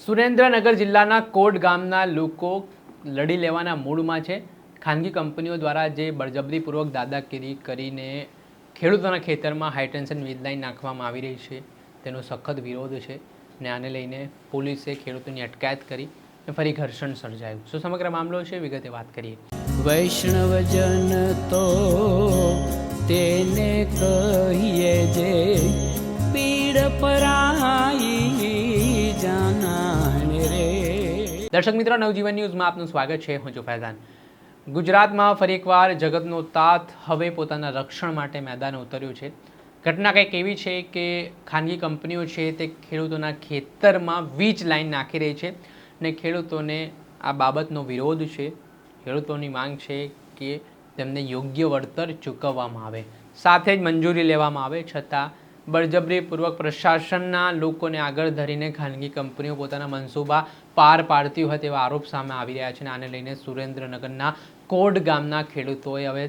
સુરેન્દ્રનગર જિલ્લાના કોટ ગામના લોકો લડી લેવાના મૂડમાં છે। ખાનગી કંપનીઓ દ્વારા જે બળજબરીપૂર્વક દાદાગીરી કરીને ખેડૂતોના ખેતરમાં હાઈટેન્શન વીજ લાઈન નાખવામાં આવી રહી છે તેનો સખત વિરોધ છે ને આને લઈને પોલીસે ખેડૂતોની અટકાયત કરી અને ફરી ઘર્ષણ સર્જાયું। શું સમગ્ર મામલો છે વિગતે વાત કરીએ। વૈષ્ણવજન તો તેને કહીએ જે પીડ પરાઈ જાનાને રે। દર્શક મિત્રો, નવજીવન ન્યૂઝમાં આપનું સ્વાગત છે। હું છું ફૈઝાન। ગુજરાતમાં ફરી એકવાર જગતનો તાત હવે પોતાના રક્ષણ માટે મેદાને ઉતર્યું છે। ઘટના કંઈક એવી છે કે ખાનગી કંપનીઓ છે તે ખેડૂતોના ખેતરમાં વીજ લાઈન નાખી રહી છે ને ખેડૂતોને આ બાબતનો વિરોધ છે। ખેડૂતોની માંગ છે કે તેમને યોગ્ય વળતર ચૂકવવામાં આવે, સાથે જ મંજૂરી લેવામાં આવે, છતાં બળજબરીપૂર્વક પ્રશાસનના લોકોને આગળ ધરીને ખાનગી કંપનીઓ પોતાના મનસૂબા પાર પાડતી હોય તેવા આરોપ સામે આવી રહ્યા છે। આને લઈને સુરેન્દ્રનગરના કોટ ગામના ખેડૂતોએ હવે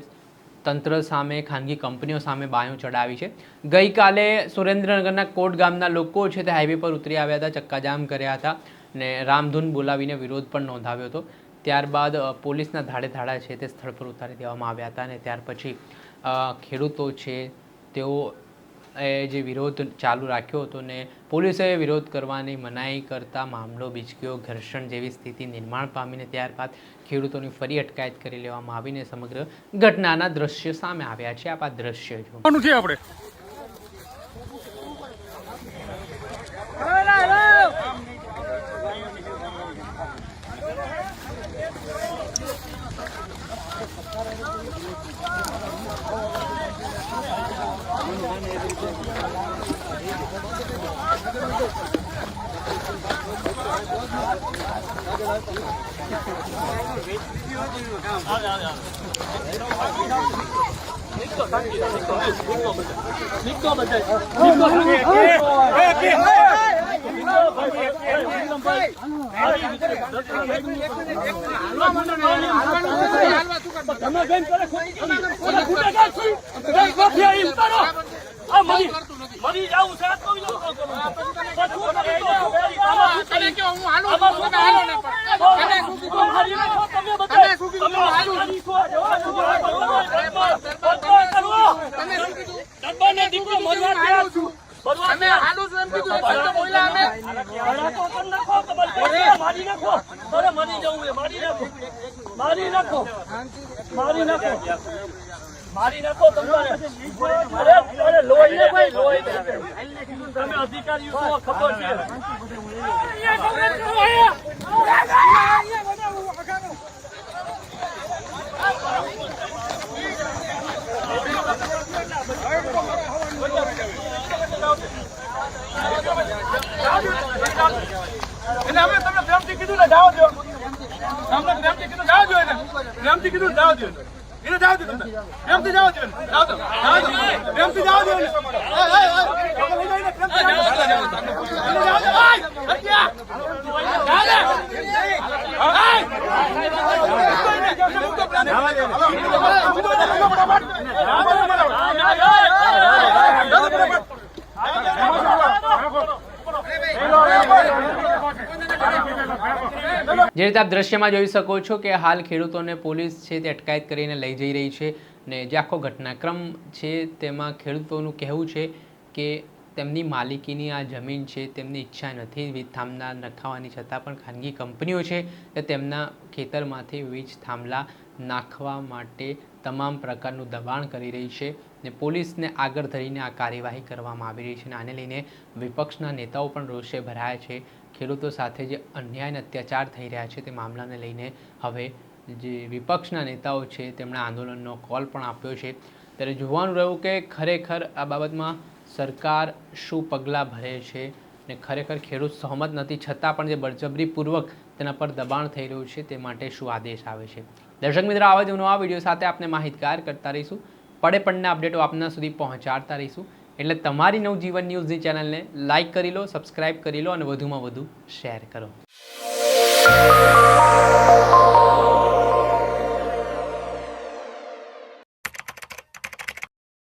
તંત્ર સામે, ખાનગી કંપનીઓ સામે બાયો ચડાવી છે। ગઈકાલે સુરેન્દ્રનગરના કોટ ગામના લોકો છે તે હાઈવે પર ઉતરી આવ્યા હતા, ચક્કાજામ કર્યા હતા ને રામધૂન બોલાવીને વિરોધ પણ નોંધાવ્યો હતો। ત્યારબાદ પોલીસના ધાડે ધાડા છે તે સ્થળ પર ઉતારી દેવામાં આવ્યા હતા અને ત્યાર પછી ખેડૂતો છે તેઓ જે વિરોધ ચાલુ રાખ્યો હતો ને પોલીસે વિરોધ કરવાની મનાઈ કરતા મામલો બીચક્યો, ઘર્ષણ જેવી સ્થિતિ નિર્માણ પામીને ત્યારબાદ ખેડૂતોની ફરી અટકાયત કરી લેવામાં આવીને સમગ્ર ઘટનાના દ્રશ્ય સામે આવ્યા છે। આપ આ દ્રશ્ય જો આપણે મરી જાવું છે મારી નાખો તમારે અરે લોહી ને ભાઈ લોહી તમે અધિકારીઓ છો ખબર છે। એટલે અમે તમને પ્રેમથી કીધું ને જાઓ દો, અમને પ્રેમથી કીધું જાઓ દો, એને પ્રેમથી કીધું જાઓ દો, એને જાઓ દો, તમને પ્રેમથી જાઓ દો, જાઓ દો, પ્રેમથી જાઓ દો, જે રીતે આપ દ્રશ્યમાં જોઈ શકો છો કે હાલ ખેડૂતોને પોલીસ છે તે અટકાયત કરીને લઈ જઈ રહી છે ને જે આખો ઘટનાક્રમ છે તેમાં ખેડૂતોનું કહેવું છે કે તેમની માલિકીની આ જમીન છે, તેમની ઈચ્છા નથી વીજ થાંભલા નખાવવાની, છતાં પણ ખાનગી કંપનીઓ છે તે તેમના ખેતરમાંથી વીજ થાંભલા નાખવા માટે તમામ પ્રકારનું દબાણ કરી રહી છે ને પોલીસને આગળ ધરીને આ કાર્યવાહી કરવામાં આવી રહી છે અને આને લઈને વિપક્ષના નેતાઓ પણ રોષે ભરાયા છે। ખેડૂતો સાથે જે અન્યાય અને અત્યાચાર થઈ રહ્યા છે તે મામલાને લઈને હવે જે વિપક્ષના નેતાઓ છે તેમણે આંદોલનનો કોલ પણ આપ્યો છે। ત્યારે જોવાનું રહ્યું કે ખરેખર આ બાબતમાં સરકાર શું પગલાં ભરે છે ને ખરેખર ખેડૂત સહમત નથી છતાં પણ જે બળજબરીપૂર્વક તેના પર દબાણ થઈ રહ્યું છે તે માટે શું આદેશ આવે છે। દર્શક મિત્રો, આવા જ નવા વિડીયો સાથે આપને માહિતગાર કરતા રહીશું, પડે પડના અપડેટો આપના સુધી પહોંચાડતા રહીશું। એટલે તમારી નવજીવન ન્યૂઝની ચેનલને લાઇક કરી લો, સબસ્ક્રાઇબ કરી લો અને વધુમાં વધુ શેર કરો।